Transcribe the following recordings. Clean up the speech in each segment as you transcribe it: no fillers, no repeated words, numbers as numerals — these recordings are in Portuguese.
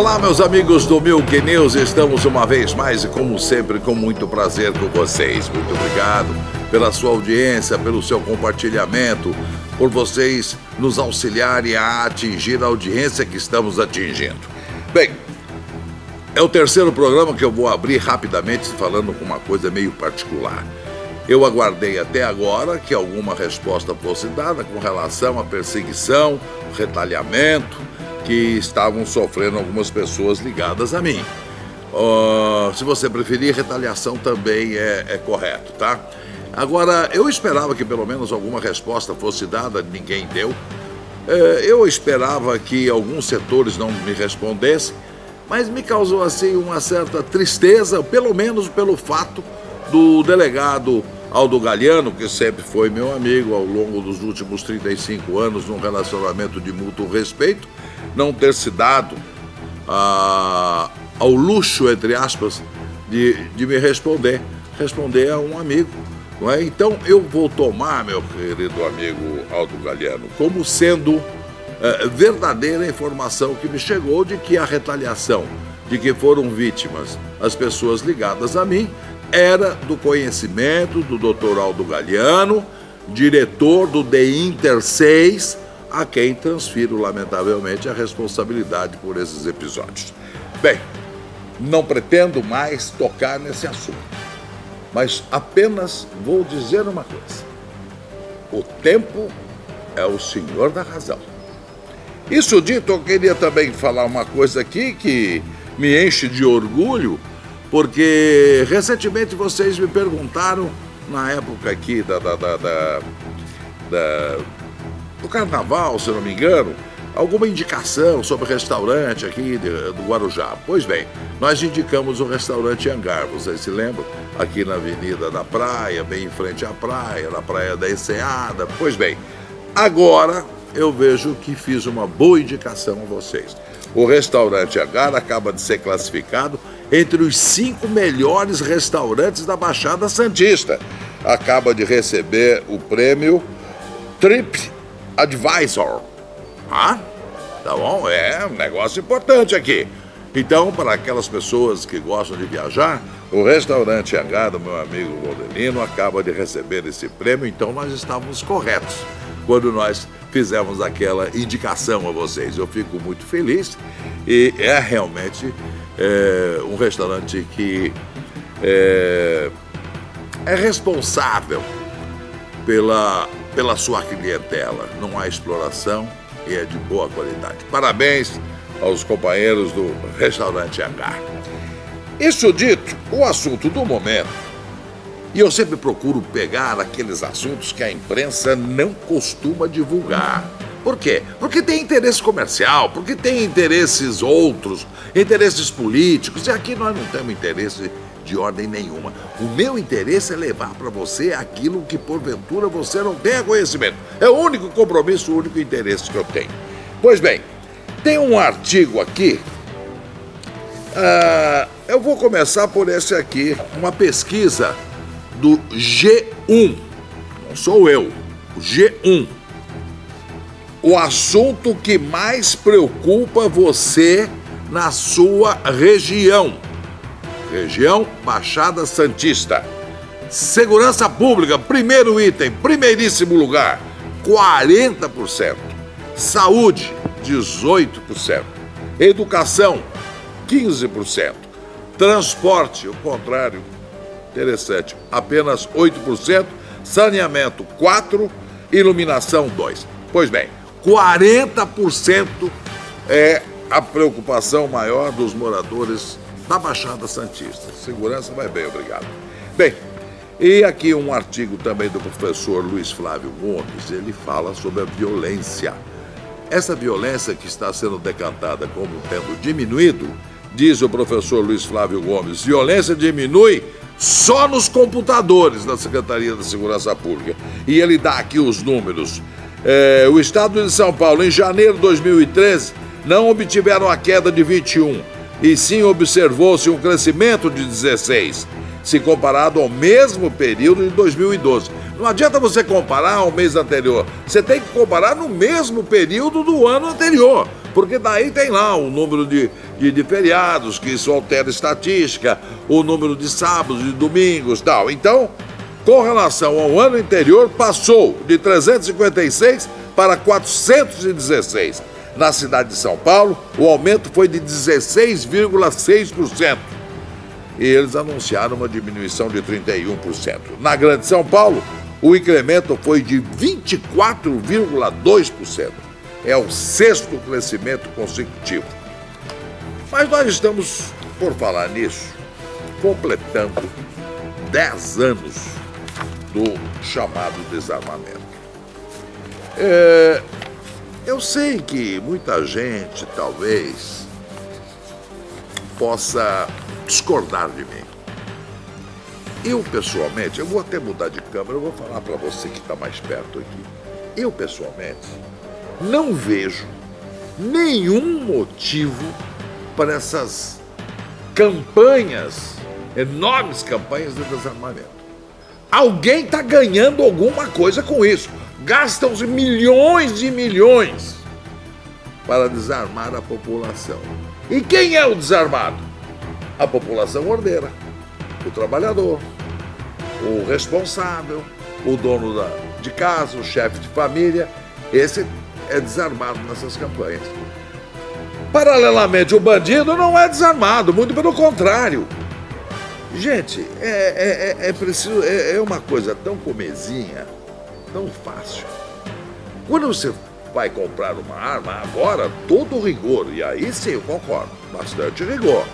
Olá, meus amigos do Milk News, estamos uma vez mais e, como sempre, com muito prazer com vocês. Muito obrigado pela sua audiência, pelo seu compartilhamento, por vocês nos auxiliarem a atingir a audiência que estamos atingindo. Bem, é o terceiro programa que eu vou abrir rapidamente falando com uma coisa meio particular. Eu aguardei até agora que alguma resposta fosse dada com relação à perseguição, retalhamento que estavam sofrendo algumas pessoas ligadas a mim. Se você preferir, retaliação também é correto, tá? Agora, eu esperava que pelo menos alguma resposta fosse dada, ninguém deu. Eu esperava que alguns setores não me respondessem, mas me causou assim uma certa tristeza, pelo menos pelo fato do delegado Aldo Galiano, que sempre foi meu amigo ao longo dos últimos 35 anos num relacionamento de mútuo respeito, não ter se dado ao luxo, entre aspas, de me responder a um amigo. Não é? Então eu vou tomar, meu querido amigo Aldo Galiano, como sendo verdadeira informação que me chegou de que a retaliação de que foram vítimas as pessoas ligadas a mim era do conhecimento do Dr. Aldo Galiano, diretor do The Inter 6, a quem transfiro, lamentavelmente, a responsabilidade por esses episódios. Bem, não pretendo mais tocar nesse assunto, mas apenas vou dizer uma coisa. O tempo é o senhor da razão. Isso dito, eu queria também falar uma coisa aqui que me enche de orgulho, porque recentemente vocês me perguntaram, na época aqui do carnaval, se não me engano, alguma indicação sobre restaurante aqui do Guarujá. Pois bem, nós indicamos o restaurante Hangar, vocês se lembram? Aqui na Avenida da Praia, bem em frente à praia, na Praia da Enseada. Pois bem, agora eu vejo que fiz uma boa indicação a vocês. O restaurante Hangar acaba de ser classificado entre os 5 melhores restaurantes da Baixada Santista. Acaba de receber o prêmio TripAdvisor. Tá bom? É um negócio importante aqui. Então, para aquelas pessoas que gostam de viajar, o restaurante Hangar do meu amigo Valdelino acaba de receber esse prêmio, então nós estávamos corretos quando nós fizemos aquela indicação a vocês. Eu fico muito feliz e é realmente um restaurante que é responsável pela sua clientela. Não há exploração e é de boa qualidade. Parabéns aos companheiros do restaurante Hangar. Isso dito, o assunto do momento, e eu sempre procuro pegar aqueles assuntos que a imprensa não costuma divulgar. Por quê? Porque tem interesse comercial, porque tem interesses outros, interesses políticos, e aqui nós não temos interesse de ordem nenhuma. O meu interesse é levar para você aquilo que porventura você não tenha conhecimento. É o único compromisso, o único interesse que eu tenho. Pois bem, tem um artigo aqui, eu vou começar por esse aqui, uma pesquisa do G1, não sou eu, o G1. O assunto que mais preocupa você na sua região. Região Baixada Santista. Segurança Pública, primeiro item, primeiríssimo lugar, 40%. Saúde, 18%. Educação, 15%. Transporte, o contrário, interessante, apenas 8%. Saneamento, 4%. Iluminação, 2%. Pois bem, 40% é a preocupação maior dos moradores da Baixada Santista. Segurança vai bem, obrigado. Bem, e aqui um artigo também do professor Luiz Flávio Gomes, ele fala sobre a violência. Essa violência que está sendo decantada como tendo diminuído, diz o professor Luiz Flávio Gomes, violência diminui só nos computadores da Secretaria da Segurança Pública. E ele dá aqui os números. O estado de São Paulo, em janeiro de 2013, não obtiveram a queda de 21, e sim observou-se um crescimento de 16, se comparado ao mesmo período de 2012. Não adianta você comparar ao mês anterior. Você tem que comparar no mesmo período do ano anterior. Porque daí tem lá o número de feriados, que isso altera a estatística, o número de sábados e domingos e tal. Então, com relação ao ano anterior, passou de 356 para 416. Na cidade de São Paulo, o aumento foi de 16,6%. E eles anunciaram uma diminuição de 31%. Na Grande São Paulo, o incremento foi de 24,2%. É o 6º crescimento consecutivo. Mas nós estamos, por falar nisso, completando 10 anos do chamado desarmamento. Eu sei que muita gente, talvez, possa discordar de mim. Eu, pessoalmente, eu vou até mudar de câmera, eu vou falar para você que está mais perto aqui. Eu, pessoalmente, não vejo nenhum motivo para essas campanhas, enormes campanhas de desarmamento. Alguém está ganhando alguma coisa com isso. Gastam-se milhões e milhões para desarmar a população. E quem é o desarmado? A população ordeira, o trabalhador, o responsável, o dono de casa, o chefe de família. Esse é desarmado nessas campanhas. Paralelamente, o bandido não é desarmado, muito pelo contrário. Gente, é uma coisa tão comezinha, tão fácil. Quando você vai comprar uma arma, agora todo rigor, e aí sim eu concordo, bastante rigor.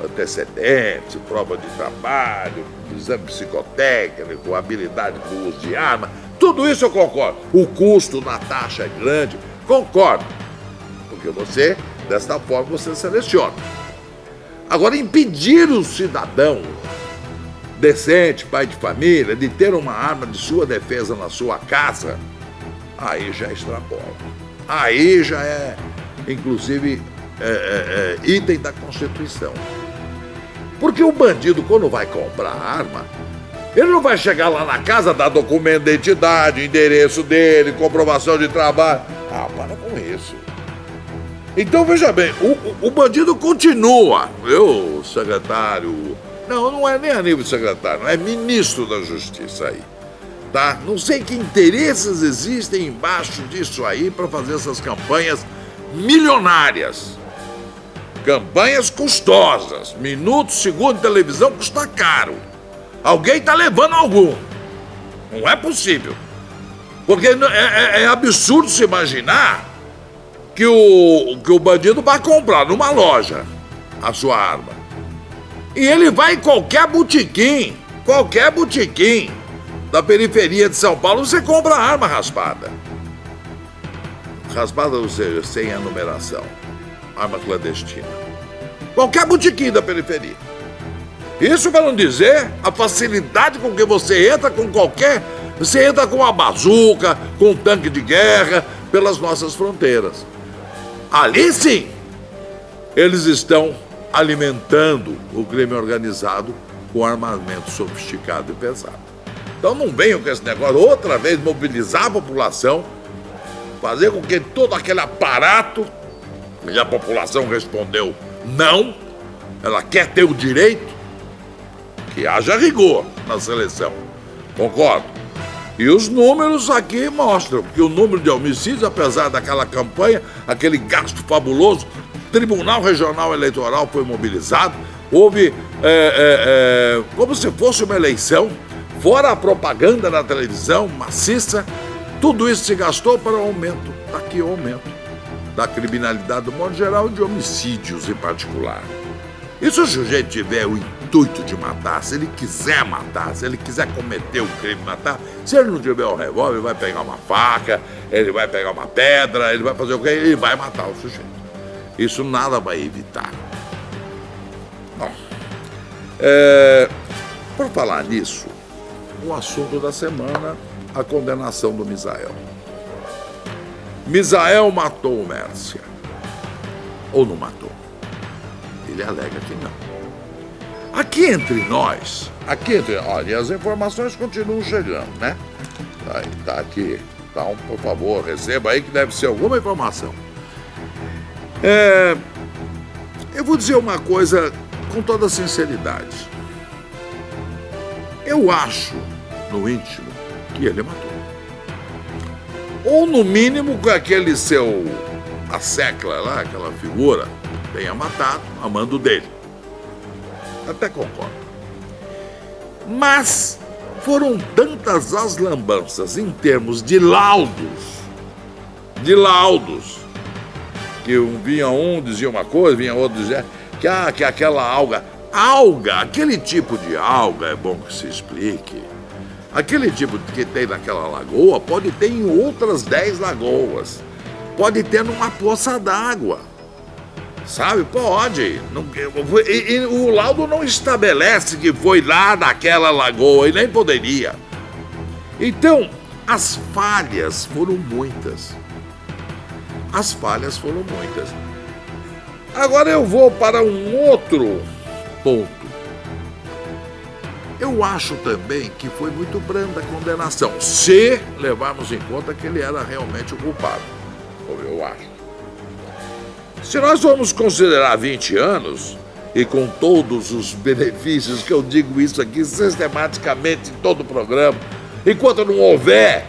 Antecedentes, prova de trabalho, exame psicotécnico, habilidade para o uso de arma, tudo isso eu concordo. O custo na taxa é grande, concordo. Porque você, desta forma, você seleciona. Agora, impedir o cidadão decente, pai de família, de ter uma arma de sua defesa na sua casa, aí já extrapola. Aí já é, inclusive, item da Constituição. Porque o bandido, quando vai comprar arma, ele não vai chegar lá na casa, dar documento de identidade, endereço dele, comprovação de trabalho. Ah, para com isso. Então, veja bem, o bandido continua. Eu, secretário... Não é nem a nível de secretário, é ministro da Justiça aí. Tá? Não sei que interesses existem embaixo disso aí para fazer essas campanhas milionárias. Campanhas custosas. Minuto, segundo, televisão custa caro. Alguém está levando algum. Não é possível. Porque é absurdo se imaginar que o bandido vai comprar numa loja a sua arma. E ele vai em qualquer botequim da periferia de São Paulo, você compra arma raspada. Raspada, ou seja, sem a numeração. Arma clandestina. Qualquer botequim da periferia. Isso para não dizer a facilidade com que você entra com qualquer... Você entra com uma bazuca, com um tanque de guerra, pelas nossas fronteiras. Ali sim, eles estão alimentando o crime organizado com armamento sofisticado e pesado. Então não venham com esse negócio, outra vez mobilizar a população, fazer com que todo aquele aparato, e a população respondeu não, ela quer ter o direito, que haja rigor na seleção. Concordo? E os números aqui mostram que o número de homicídios, apesar daquela campanha, aquele gasto fabuloso, o Tribunal Regional Eleitoral foi mobilizado, houve como se fosse uma eleição, fora a propaganda na televisão, maciça, tudo isso se gastou para o aumento, aqui o aumento da criminalidade do modo geral e de homicídios em particular. E se o sujeito tiver o intuito de matar, se ele quiser matar, se ele quiser cometer um crime, matar, se ele não tiver um revólver, ele vai pegar uma faca, ele vai pegar uma pedra, ele vai fazer o quê? Ele vai matar o sujeito. Isso nada vai evitar. Bom, por falar nisso, o assunto da semana, a condenação do Misael. Misael matou o Mércia. Ou não matou? Ele alega que não. Olha, as informações continuam chegando, né? Tá aqui. Então, por favor, receba aí que deve ser alguma informação. Eu vou dizer uma coisa com toda sinceridade. Eu acho, no íntimo, que ele matou. Ou, no mínimo, com aquele seu assecla lá, aquela figura, tenha matado a mando dele. Até concordo. Mas foram tantas as lambanças em termos de laudos, que vinha um, dizia uma coisa, vinha outro, dizia que aquela alga, aquele tipo de alga, é bom que se explique, aquele tipo que tem naquela lagoa, pode ter em outras 10 lagoas, pode ter numa poça d'água, sabe? Pode. E o laudo não estabelece que foi lá naquela lagoa, e nem poderia. Então, as falhas foram muitas. Agora eu vou para um outro ponto. Eu acho também que foi muito branda a condenação, se levarmos em conta que ele era realmente o culpado. Eu acho. Se nós vamos considerar 20 anos, e com todos os benefícios, que eu digo isso aqui sistematicamente em todo o programa, enquanto não houver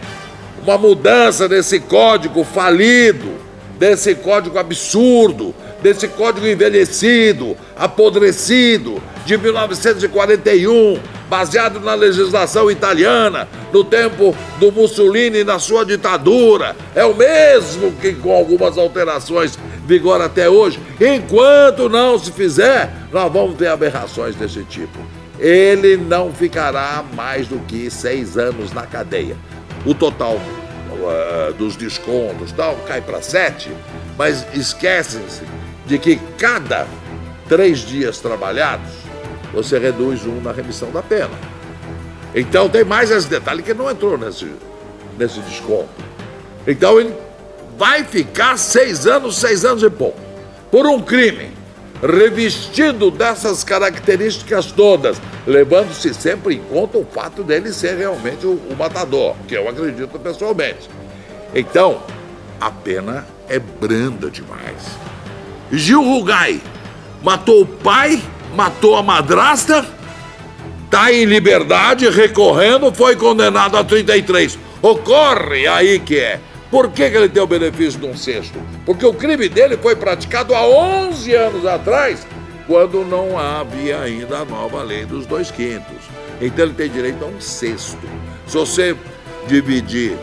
uma mudança desse código falido, desse código absurdo, desse código envelhecido, apodrecido, de 1941, baseado na legislação italiana, no tempo do Mussolini e na sua ditadura, é o mesmo que com algumas alterações vigora até hoje. Enquanto não se fizer, nós vamos ter aberrações desse tipo. Ele não ficará mais do que 6 anos na cadeia. O total dos descontos tal cai para 7, mas esquecem-se de que cada 3 dias trabalhados você reduz 1 na remissão da pena. Então tem mais esse detalhe que não entrou nesse desconto. Então ele vai ficar 6 anos e pouco, por um crime revestido dessas características todas, levando-se sempre em conta o fato dele ser realmente o matador, que eu acredito pessoalmente. Então, a pena é branda demais. Gil Rugai matou o pai, matou a madrasta, está em liberdade, recorrendo, foi condenado a 33. Ocorre aí que é. Por que ele tem o benefício de um sexto? Porque o crime dele foi praticado há 11 anos atrás, quando não havia ainda a nova lei dos 2/5. Então ele tem direito a um sexto. Se você dividir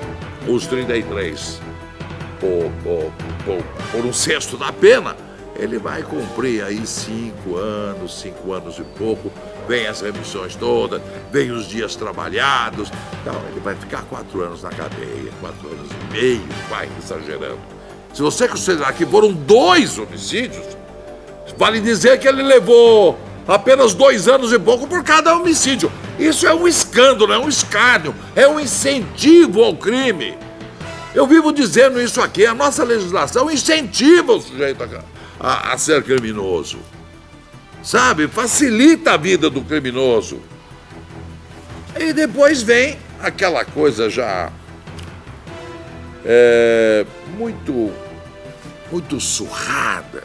os 33 por um sexto da pena, ele vai cumprir aí 5 anos e pouco, vem as remissões todas, vem os dias trabalhados, então ele vai ficar 4 anos na cadeia, 4 anos e meio, vai exagerando. Se você considerar que foram 2 homicídios, vale dizer que ele levou apenas 2 anos e pouco por cada homicídio. Isso é um escândalo, é um escárnio, é um incentivo ao crime. Eu vivo dizendo isso aqui, a nossa legislação incentiva o sujeito a ser criminoso. Sabe? Facilita a vida do criminoso. E depois vem aquela coisa já muito surrada.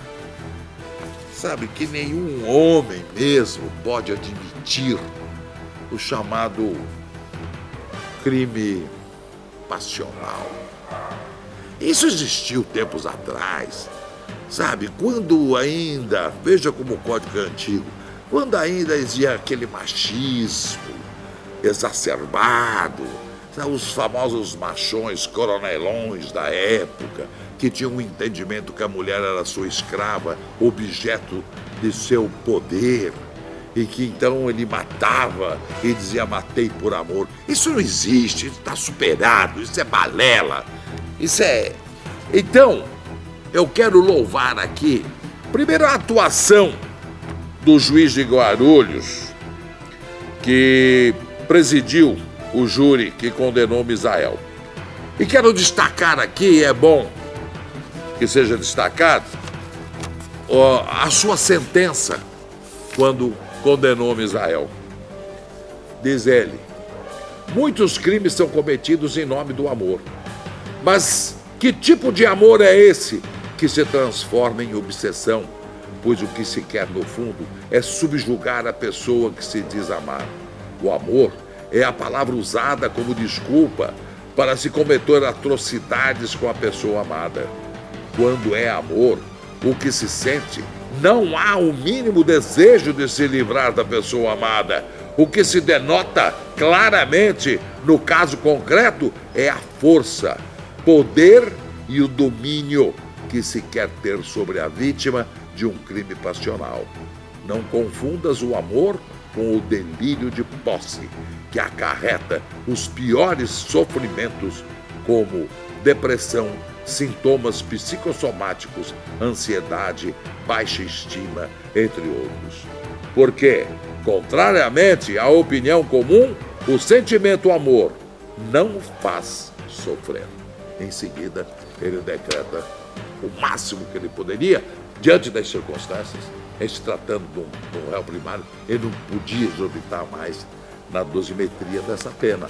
Sabe? Que nenhum homem mesmo pode admitir o chamado crime passional. Isso existiu tempos atrás. Sabe, quando ainda, veja como o código é antigo, quando ainda existia aquele machismo exacerbado, sabe, os famosos machões, coronelões da época, que tinham um entendimento que a mulher era sua escrava, objeto de seu poder, e que então ele matava e dizia matei por amor. Isso não existe, isso está superado, isso é balela, isso é... Então... eu quero louvar aqui, primeiro, a atuação do juiz de Guarulhos, que presidiu o júri que condenou Misael. E quero destacar aqui, é bom que seja destacado, a sua sentença, quando condenou Misael. Diz ele: muitos crimes são cometidos em nome do amor. Mas que tipo de amor é esse que se transforma em obsessão? Pois o que se quer, no fundo, é subjugar a pessoa que se diz amar. O amor é a palavra usada como desculpa para se cometer atrocidades com a pessoa amada. Quando é amor, o que se sente, não há o mínimo desejo de se livrar da pessoa amada. O que se denota claramente, no caso concreto, é a força, poder e o domínio que se quer ter sobre a vítima de um crime passional. Não confundas o amor com o delírio de posse, que acarreta os piores sofrimentos, como depressão, sintomas psicossomáticos, ansiedade, baixa estima, entre outros. Porque, contrariamente à opinião comum, o sentimento amor não faz sofrer. Em seguida, ele decreta o máximo que ele poderia, diante das circunstâncias, em se tratando de um réu primário, ele não podia exorbitar mais na dosimetria dessa pena.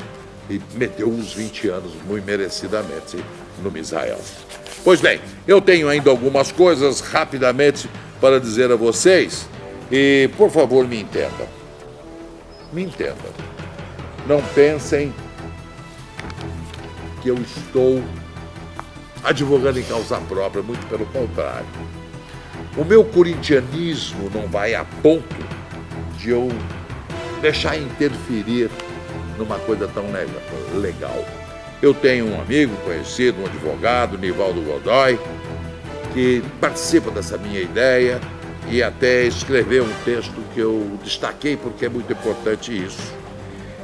E meteu uns 20 anos, muito merecidamente, no Misael. Pois bem, eu tenho ainda algumas coisas rapidamente para dizer a vocês, e, por favor, me entendam. Me entendam. Não pensem que eu estou advogando em causa própria, muito pelo contrário. O meu corintianismo não vai a ponto de eu deixar interferir numa coisa tão legal. Eu tenho um amigo conhecido, um advogado, Nivaldo Godoy, que participa dessa minha ideia e até escreveu um texto que eu destaquei porque é muito importante isso.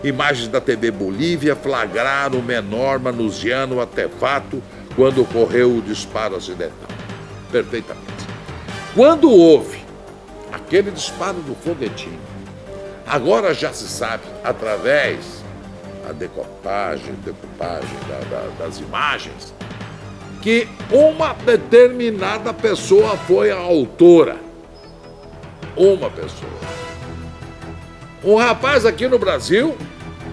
Imagens da TV Bolívia flagraram o menor manuseando o artefato quando ocorreu o disparo acidental. Perfeitamente. Quando houve aquele disparo do foguetinho, agora já se sabe, através da decupagem das imagens, que uma determinada pessoa foi a autora. Uma pessoa. Um rapaz aqui no Brasil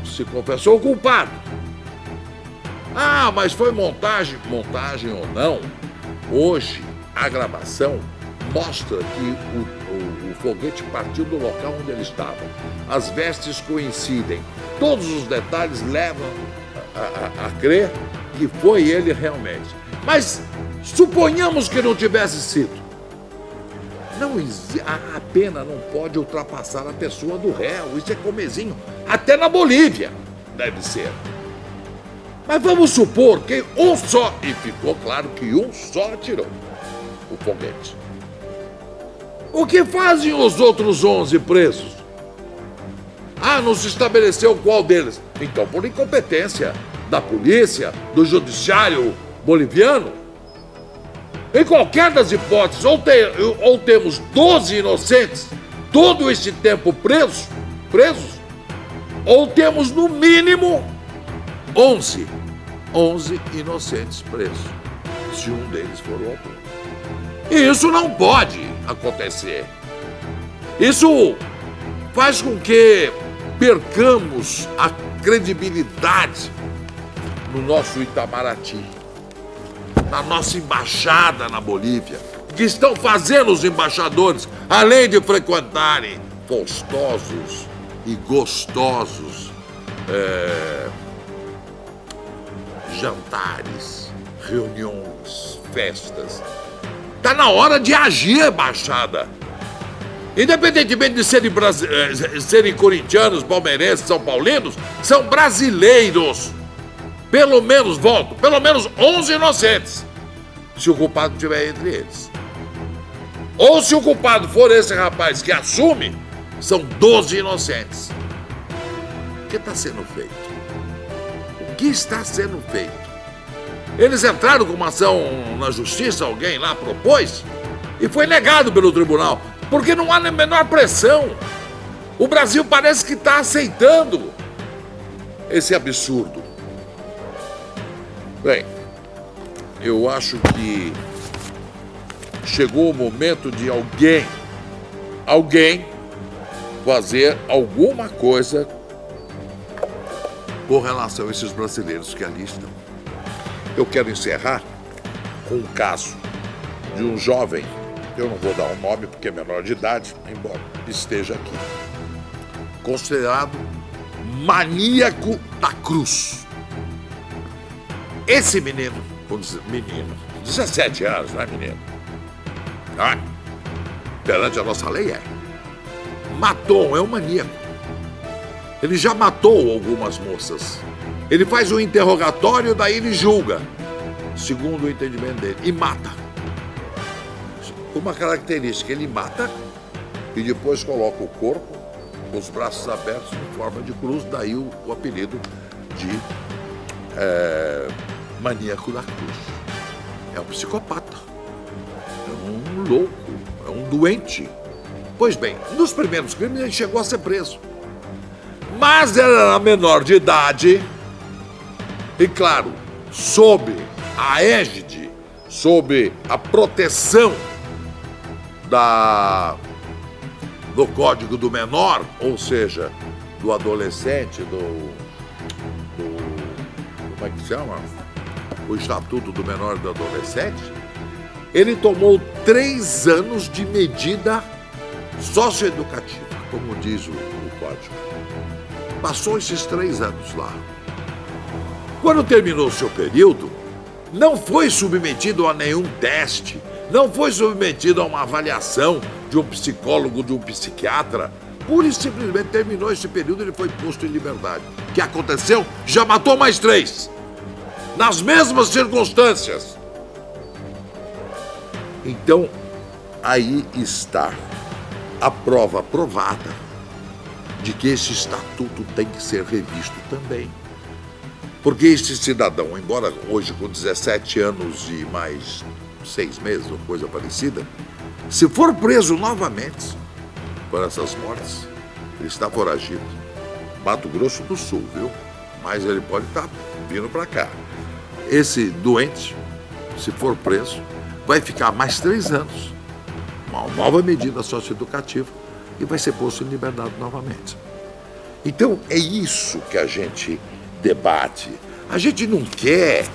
se confessou culpado. Ah, mas foi montagem. Montagem ou não, hoje a gravação mostra que o foguete partiu do local onde ele estava. As vestes coincidem. Todos os detalhes levam a crer que foi ele realmente. Mas suponhamos que não tivesse sido. A pena não pode ultrapassar a pessoa do réu. Isso é comezinho. Até na Bolívia deve ser. Mas vamos supor que um só, e ficou claro que um só atirou o foguete. O que fazem os outros 11 presos? Ah, não se estabeleceu qual deles. Então, por incompetência da polícia, do judiciário boliviano, em qualquer das hipóteses, ou temos 12 inocentes todo esse tempo presos, ou temos no mínimo 11 inocentes presos, se um deles for o autor. E isso não pode acontecer. Isso faz com que percamos a credibilidade no nosso Itamaraty, na nossa embaixada na Bolívia. O que estão fazendo os embaixadores, além de frequentarem gostosos e gostosos jantares, reuniões, festas. Está na hora de agir, embaixada. Independentemente de serem corintianos, palmeirenses, são paulinos, são brasileiros. Pelo menos 11 inocentes, se o culpado estiver entre eles. Ou se o culpado for esse rapaz que assume, são 12 inocentes. O que está sendo feito? O que está sendo feito? Eles entraram com uma ação na justiça, alguém lá propôs, e foi negado pelo tribunal, porque não há nem a menor pressão. O Brasil parece que está aceitando esse absurdo. Bem, eu acho que chegou o momento de alguém fazer alguma coisa com relação a esses brasileiros que ali estão. Eu quero encerrar com um caso de um jovem, eu não vou dar o nome porque é menor de idade, embora esteja aqui, considerado maníaco da cruz. Esse menino, 17 anos, não é menino? Ah, perante a nossa lei matou, é um maníaco. Ele já matou algumas moças. Ele faz um interrogatório, daí ele julga, segundo o entendimento dele, e mata. Uma característica, ele mata e depois coloca o corpo, os braços abertos em forma de cruz, daí o apelido de maníaco da cruz. É um psicopata, é um louco, é um doente. Pois bem, nos primeiros crimes ele chegou a ser preso. Mas era menor de idade e, claro, sob a égide, sob a proteção do Código do Menor, ou seja, do adolescente, como é que se chama? O Estatuto do Menor e do Adolescente, ele tomou 3 anos de medida socioeducativa, como diz o Código. Passou esses 3 anos lá. Quando terminou o seu período, não foi submetido a nenhum teste, não foi submetido a uma avaliação de um psicólogo, de um psiquiatra. Pura e simplesmente terminou esse período e ele foi posto em liberdade. O que aconteceu? Já matou mais 3. Nas mesmas circunstâncias. Então, aí está a prova provada de que esse estatuto tem que ser revisto também. Porque este cidadão, embora hoje com 17 anos e mais 6 meses ou coisa parecida, se for preso novamente por essas mortes, ele está foragido. Mato Grosso do Sul, viu? Mas ele pode estar vindo para cá. Esse doente, se for preso, vai ficar mais 3 anos. Uma nova medida socioeducativa e vai ser posto em liberdade novamente. Então, é isso que a gente debate. A gente não quer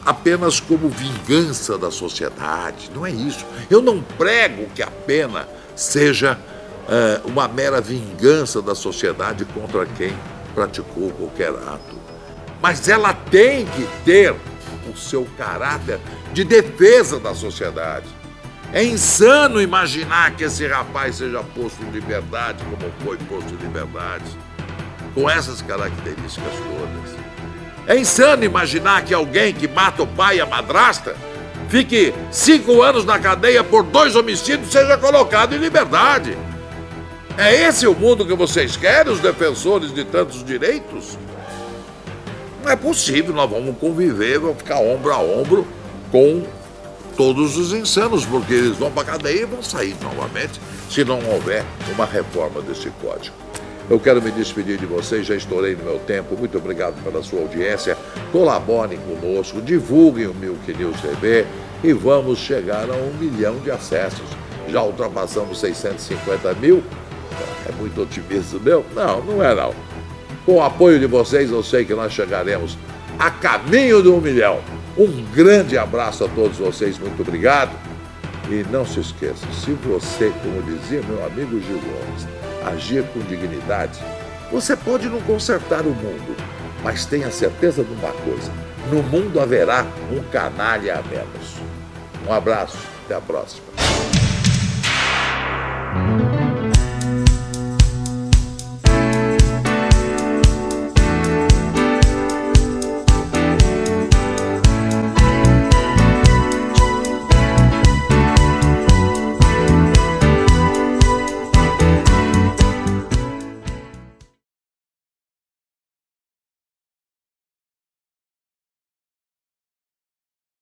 apenas como vingança da sociedade, não é isso. Eu não prego que a pena seja uma mera vingança da sociedade contra quem praticou qualquer ato. Mas ela tem que ter o seu caráter de defesa da sociedade. É insano imaginar que esse rapaz seja posto em liberdade como foi posto em liberdade, com essas características todas. É insano imaginar que alguém que mata o pai e a madrasta fique 5 anos na cadeia por 2 homicídios seja colocado em liberdade. É esse o mundo que vocês querem, os defensores de tantos direitos? Não é possível, nós vamos conviver, vamos ficar ombro a ombro com todos os insanos, porque eles vão para a cadeia e vão sair novamente se não houver uma reforma desse código. Eu quero me despedir de vocês, já estourei no meu tempo. Muito obrigado pela sua audiência. Colaborem conosco, divulguem o Milk News TV e vamos chegar a 1 milhão de acessos. Já ultrapassamos 650 mil. É muito otimismo meu? Não, não é não. Com o apoio de vocês, eu sei que nós chegaremos a caminho de 1 milhão. Um grande abraço a todos vocês, muito obrigado. E não se esqueça, se você, como dizia meu amigo Gil Gomes, agir com dignidade, você pode não consertar o mundo, mas tenha certeza de uma coisa, no mundo haverá um canalha a menos. Um abraço, até a próxima.